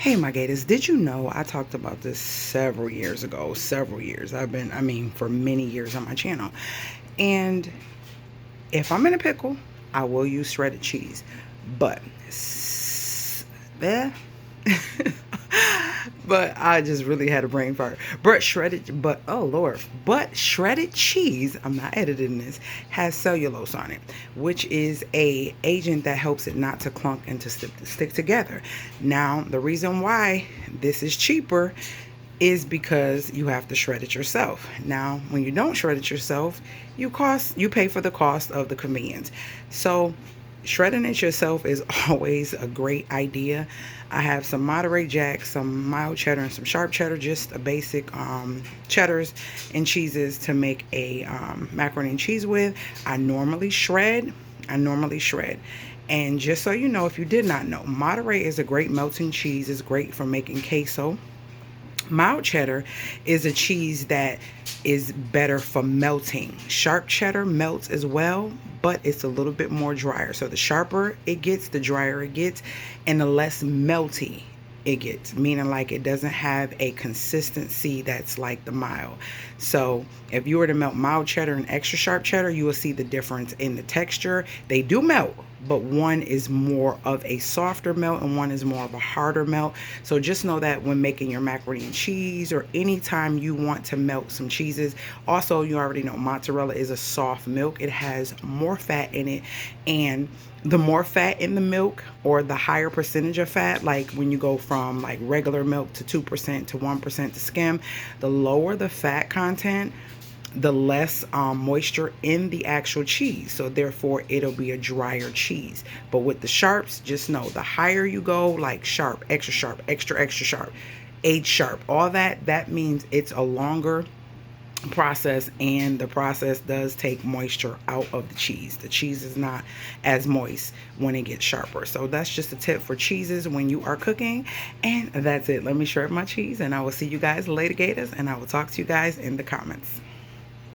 Hey, my gators, did you know I talked about this several years ago? Several years. For many years on my channel. And if I'm in a pickle, I will use shredded cheese. But, eh. But I just really had a brain fart. But shredded cheese, I'm not editing this, has cellulose on it, which is a agent that helps it not to clunk and to stick together. Now, the reason why this is cheaper is because you have to shred it yourself. Now, when you don't shred it yourself, you pay for the cost of the convenience. So shredding it yourself is always a great idea. I have some Monterey Jack, some mild cheddar, and some sharp cheddar, just a basic cheddars and cheeses to make a macaroni and cheese with. I normally shred. And just so you know, if you did not know, Monterey is a great melting cheese. It's great for making queso. Mild cheddar is a cheese that is better for melting. Sharp cheddar melts as well, but it's a little bit more drier. So the sharper it gets, the drier it gets, and the less melty it gets, meaning like it doesn't have a consistency that's like the mild. So if you were to melt mild cheddar and extra sharp cheddar, you will see the difference in the texture. They do melt, but one is more of a softer melt and one is more of a harder melt. So just know that when making your macaroni and cheese, or anytime you want to melt some cheeses. Also, you already know mozzarella is a soft milk. It has more fat in it, and the more fat in the milk, or the higher percentage of fat, like when you go from like regular milk to 2% to 1% to skim, the lower the fat content, the less moisture in the actual cheese. So therefore it'll be a drier cheese. But with the sharps, just know the higher you go, like sharp, extra sharp, extra sharp, age sharp, all that means it's a longer process, and the process does take moisture out of the cheese. The cheese is not as moist when it gets sharper. So that's just a tip for cheeses when you are cooking. And that's it. Let me shred my cheese, and I will see you guys later, gators, and I will talk to you guys in the comments.